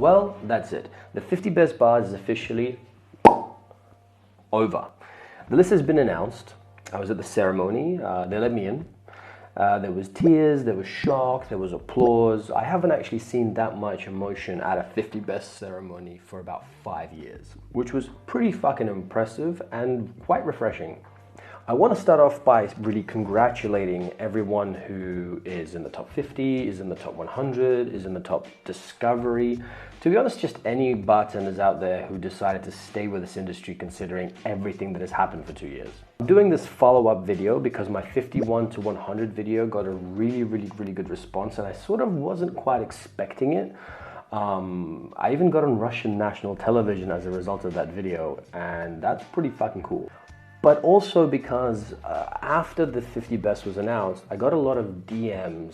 Well, that's it. The 50 best bars is officially over. The list has been announced. I was at the ceremony. They let me in. There was tears, there was shock, there was applause. I haven't actually seen that much emotion at a 50 best ceremony for about 5 years, which was pretty fucking impressive and quite refreshing. I want to start off by really congratulating everyone who is in the top 50, is in the top 100, is in the top discovery. To be honest, just any bartenders out there who decided to stay with this industry considering everything that has happened for 2 years. I'm doing this follow-up video because my 51 to 100 video got a really good response, and I sort of wasn't quite expecting it. I even got on Russian national television as a result of that video, and that's pretty fucking cool. But also because after the 50 best was announced, I got a lot of DMs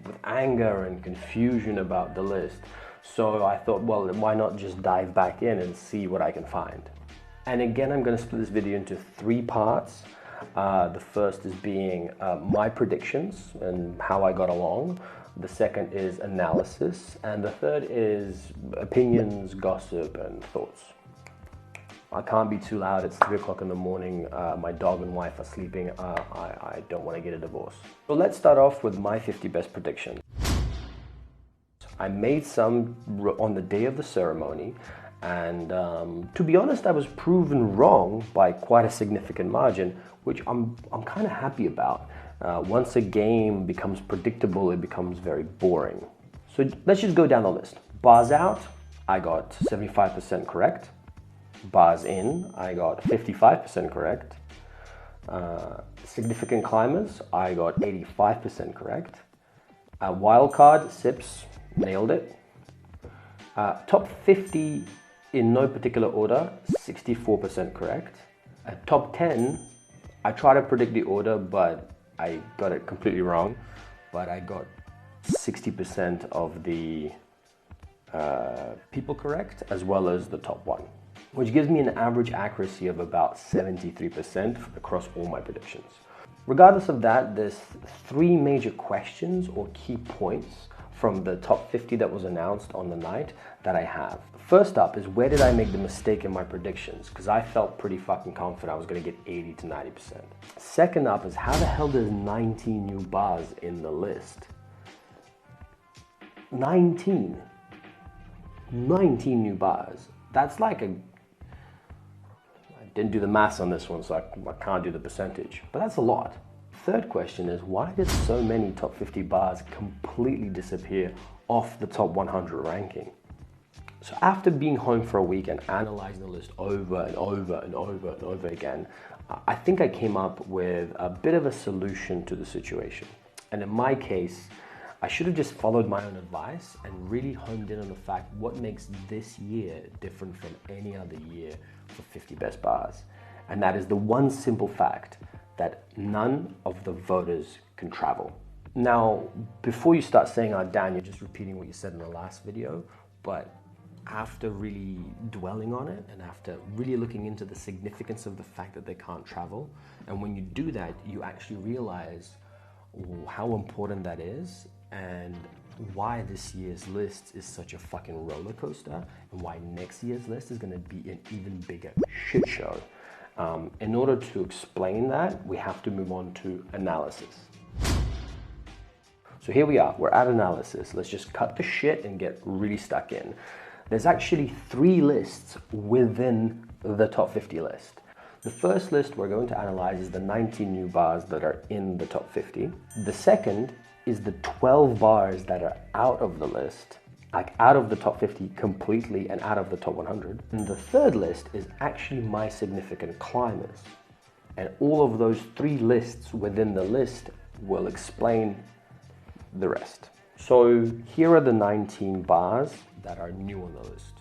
with anger and confusion about the list. So I thought, well, why not just dive back in and see what I can find? And again, I'm going to split this video into 3 parts. The first is being my predictions and how I got along. The second is analysis. And the third is opinions, gossip, and thoughts. I can't be too loud. It's 3 o'clock in the morning. My dog and wife are sleeping. I don't want to get a divorce. So let's start off with my 50 best predictions. I made some on the day of the ceremony, and to be honest, I was proven wrong by quite a significant margin, which I'm kind of happy about. Once a game becomes predictable, it becomes very boring. So let's just go down the list. Bars out, I got 75% correct. Bars in, I got 55% correct. Significant climbers, I got 85% correct. Wildcard, sips, nailed it. Top 50 in no particular order, 64% correct. Top 10, I tried to predict the order, but I got it completely wrong. But I got 60% of the people correct, as well as the top 1. Which gives me an average accuracy of about 73% across all my predictions. Regardless of that, there's 3 major questions or key points from the top 50 that was announced on the night that I have. First up is, where did I make the mistake in my predictions? Because I felt pretty fucking confident I was going to get 80 to 90%. Second up is, how the hell there's 19 new bars in the list? 19 new bars. That's like didn't do the maths on this one, so I can't do the percentage, but that's a lot. Third question is, why did so many top 50 bars completely disappear off the top 100 ranking? So after being home for a week and analyzing the list over and over again, I think I came up with a bit of a solution to the situation. And in my case, I should have just followed my own advice and really honed in on the fact what makes this year different from any other year for 50 best bars. And that is the one simple fact that none of the voters can travel. Now, before you start saying, oh, Dan, you're just repeating what you said in the last video, but after really dwelling on it and after really looking into the significance of the fact that they can't travel, and when you do that, you actually realize how important that is and why this year's list is such a fucking roller coaster and why next year's list is going to be an even bigger shit show. In order to explain that, we have to move on to analysis. So here we are, we're at analysis. Let's just cut the shit and get really stuck in. There's actually 3 lists within the top 50 list. The first list we're going to analyze is the 19 new bars that are in the top 50. The second is the 12 bars that are out of the list, like out of the top 50 completely and out of the top 100. And the third list is actually my significant climbers. And all of those 3 lists within the list will explain the rest. So here are the 19 bars that are new on the list.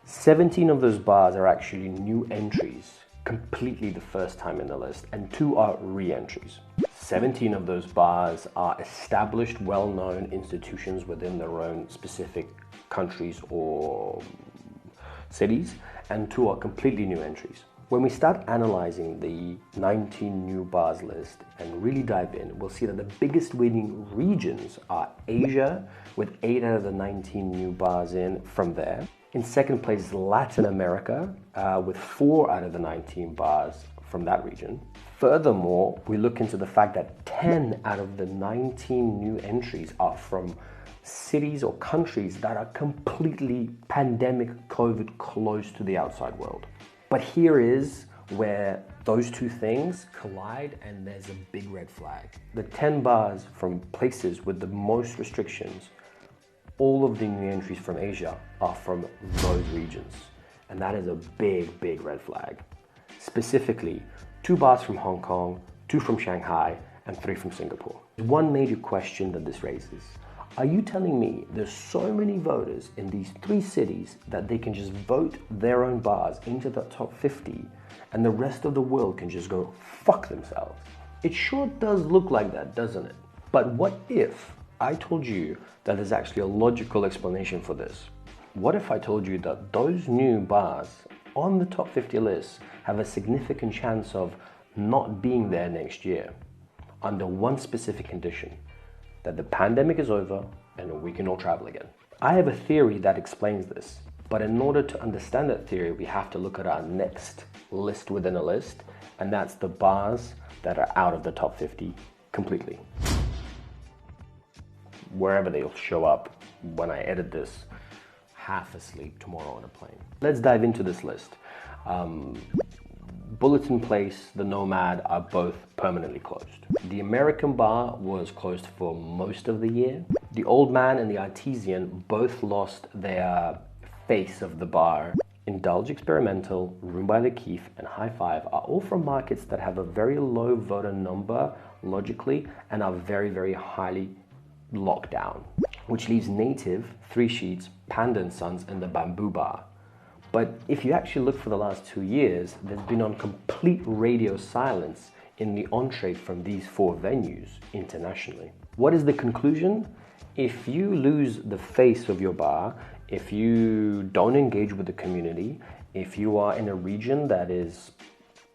17 of those bars are actually new entries, completely the first time in the list, and 2 are re-entries. 17 of those bars are established, well-known institutions within their own specific countries or cities, and 2 are completely new entries. When we start analyzing the 19 new bars list and really dive in, we'll see that the biggest winning regions are Asia, with 8 out of the 19 new bars in from there. In second place is Latin America, with 4 out of the 19 bars from that region. Furthermore, we look into the fact that 10 out of the 19 new entries are from cities or countries that are completely pandemic COVID close to the outside world. But here is where those two things collide and there's a big red flag. The 10 bars from places with the most restrictions, all of the new entries from Asia are from those regions. And that is a big, big red flag. Specifically, 2 bars from Hong Kong, 2 from Shanghai, and 3 from Singapore. One major question that this raises. Are you telling me there's so many voters in these 3 cities that they can just vote their own bars into the top 50 and the rest of the world can just go fuck themselves? It sure does look like that, doesn't it? But what if I told you that there's actually a logical explanation for this? What if I told you that those new bars on the top 50 list have a significant chance of not being there next year under one specific condition? That the pandemic is over and we can all travel again. I have a theory that explains this, but in order to understand that theory, we have to look at our next list within a list, and that's the bars that are out of the top 50 completely. Wherever they'll show up when I edit this, half asleep tomorrow on a plane. Let's dive into this list. Bulletin Place, the Nomad are both permanently closed. The American Bar was closed for most of the year. The Old Man and the Artesian both lost their face of the bar. Indulge Experimental, Room by the Keith, and High Five are all from markets that have a very low voter number, logically, and are very, very highly locked down, which leaves Native, 3 Sheets, Panda and Sons, and the Bamboo Bar. But if you actually look for the last 2 years, there's been on complete radio silence in the entree from these 4 venues internationally. What is the conclusion? If you lose the face of your bar, if you don't engage with the community, if you are in a region that is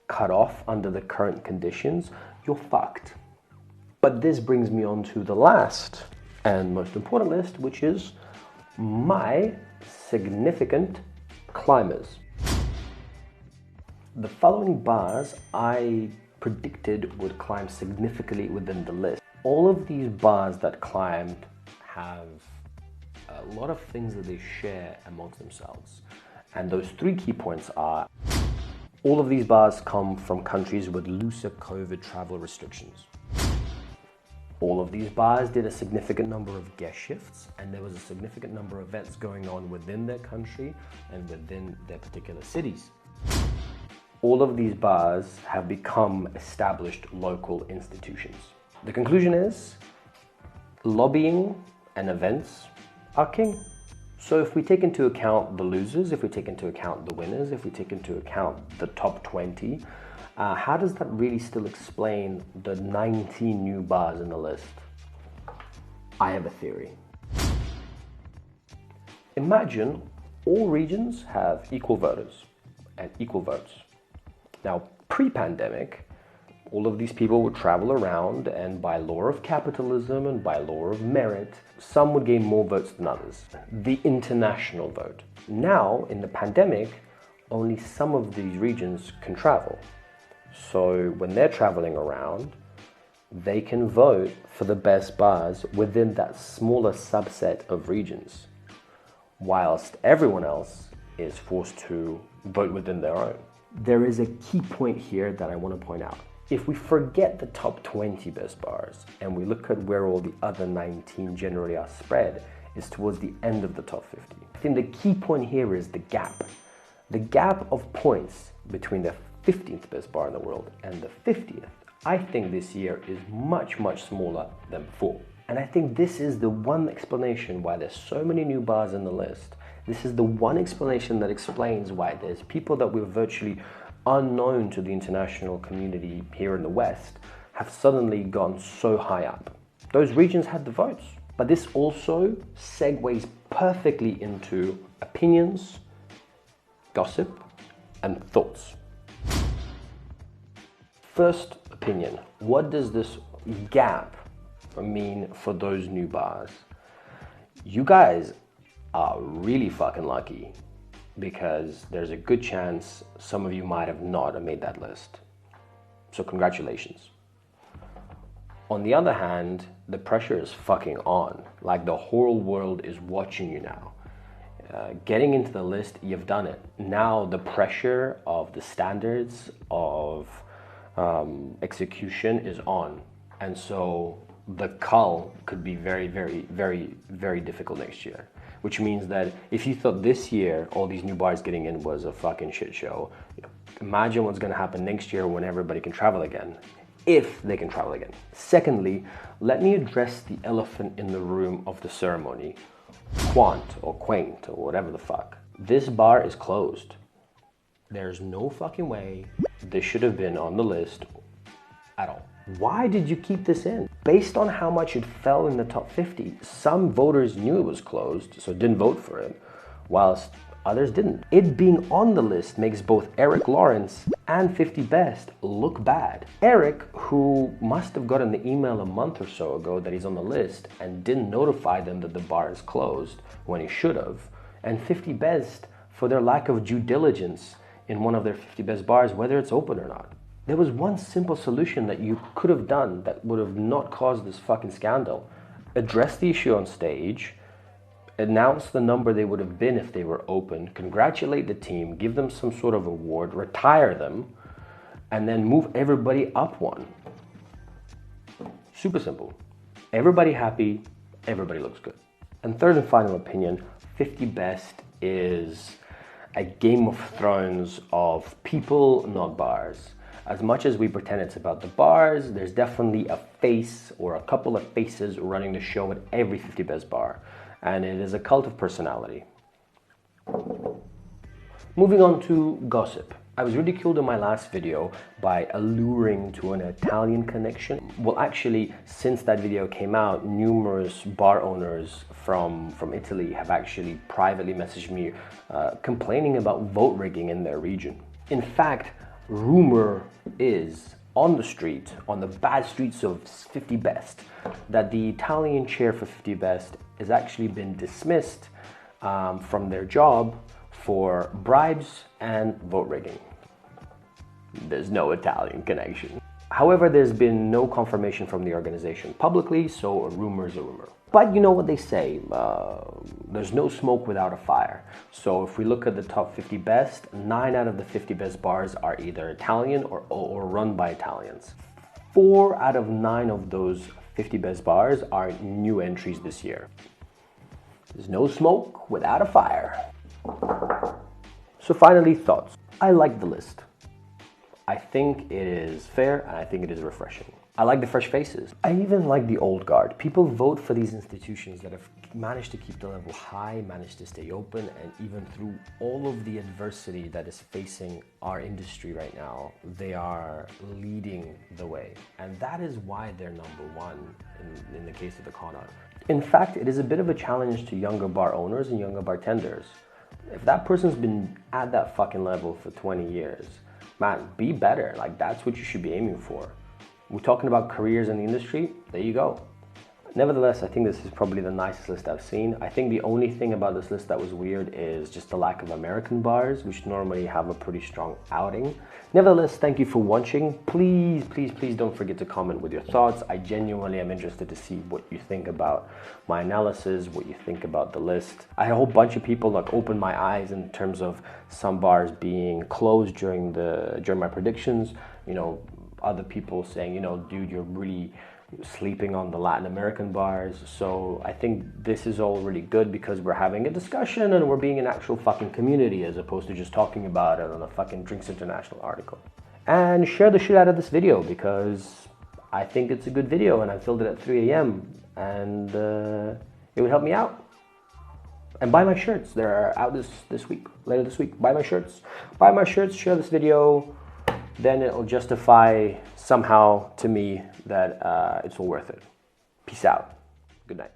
cut off under the current conditions, you're fucked. But this brings me on to the last and most important list, which is my significant climbers. The following bars I predicted would climb significantly within the list. All of these bars that climbed have a lot of things that they share amongst themselves. And those 3 key points are, all of these bars come from countries with looser COVID travel restrictions. All of these bars did a significant number of guest shifts, and there was a significant number of events going on within their country and within their particular cities. All of these bars have become established local institutions. The conclusion is, lobbying and events are king. So if we take into account the losers, if we take into account the winners, if we take into account the top 20, how does that really still explain the 19 new bars in the list? I have a theory. Imagine all regions have equal voters and equal votes. Now, pre-pandemic, all of these people would travel around, and by law of capitalism and by law of merit, some would gain more votes than others. The international vote. Now, in the pandemic, only some of these regions can travel. So when they're traveling around, they can vote for the best bars within that smaller subset of regions, whilst everyone else is forced to vote within their own. There is a key point here that I want to point out. If we forget the top 20 best bars and we look at where all the other 19 generally are spread, is towards the end of the top 50. I think the key point here is the gap. The gap of points between the 15th best bar in the world and the 50th, I think this year is much, much smaller than before. And I think this is the one explanation why there's so many new bars in the list. This is the one explanation that explains why there's people that were virtually unknown to the international community here in the West have suddenly gone so high up. Those regions had the votes. But this also segues perfectly into opinions, gossip, and thoughts. First opinion, what does this gap mean for those new bars? You guys are really fucking lucky, because there's a good chance some of you might have not made that list. So congratulations. On the other hand, the pressure is fucking on. Like, the whole world is watching you now. Getting into the list, you've done it. Now the pressure of the standards of execution is on. And so the cull could be very, very, very, very difficult next year. Which means that if you thought this year all these new bars getting in was a fucking shit show, imagine what's going to happen next year when everybody can travel again, if they can travel again. Secondly, let me address the elephant in the room of the ceremony. Quant or quaint or whatever the fuck. This bar is closed. There's no fucking way this should have been on the list at all. Why did you keep this in? Based on how much it fell in the top 50, some voters knew it was closed, so didn't vote for it, whilst others didn't. It being on the list makes both Eric Lawrence and 50 Best look bad. Eric, who must have gotten the email a month or so ago that he's on the list and didn't notify them that the bar is closed when he should have, and 50 Best for their lack of due diligence in one of their 50 Best bars, whether it's open or not. There was one simple solution that you could have done that would have not caused this fucking scandal. Address the issue on stage, announce the number they would have been if they were open, congratulate the team, give them some sort of award, retire them, and then move everybody up one. Super simple. Everybody happy, everybody looks good. And third and final opinion, 50 Best is a Game of Thrones of people, not bars. As much as we pretend it's about the bars, there's definitely a face or a couple of faces running the show at every 50 Best bar. And it is a cult of personality. Moving on to gossip. I was ridiculed in my last video by alluring to an Italian connection. Well, actually, since that video came out, numerous bar owners from Italy have actually privately messaged me complaining about vote rigging in their region. In fact, rumor is on the street, on the bad streets of 50 Best, that the Italian chair for 50 Best has actually been dismissed from their job for bribes and vote rigging. There's no Italian connection. However, there's been no confirmation from the organization publicly, so a rumor is a rumor. But you know what they say, there's no smoke without a fire. So if we look at the top 50 best, 9 out of the 50 best bars are either Italian or run by Italians. 4 out of 9 of those 50 best bars are new entries this year. There's no smoke without a fire. So finally, thoughts. I like the list. I think it is fair and I think it is refreshing. I like the fresh faces. I even like the old guard. People vote for these institutions that have managed to keep the level high, managed to stay open, and even through all of the adversity that is facing our industry right now, they are leading the way. And that is why they're number one in the case of the con art. In fact, it is a bit of a challenge to younger bar owners and younger bartenders. If that person's been at that fucking level for 20 years, man, be better. Like, that's what you should be aiming for. We're talking about careers in the industry, there you go. Nevertheless, I think this is probably the nicest list I've seen. I think the only thing about this list that was weird is just the lack of American bars, which normally have a pretty strong outing. Nevertheless, thank you for watching. Please, please, please don't forget to comment with your thoughts. I genuinely am interested to see what you think about my analysis, what you think about the list. I had a whole bunch of people like open my eyes in terms of some bars being closed during my predictions. You know, other people saying, you know, dude, you're really sleeping on the Latin American bars. So I think this is all really good because we're having a discussion and we're being an actual fucking community as opposed to just talking about it on a fucking Drinks International article. And share the shit out of this video because I think it's a good video and I filmed it at 3 a.m. and it would help me out. And buy my shirts. They're out this week, later this week. Buy my shirts. Buy my shirts, share this video. Then it'll justify somehow to me that it's all worth it. Peace out. Good night.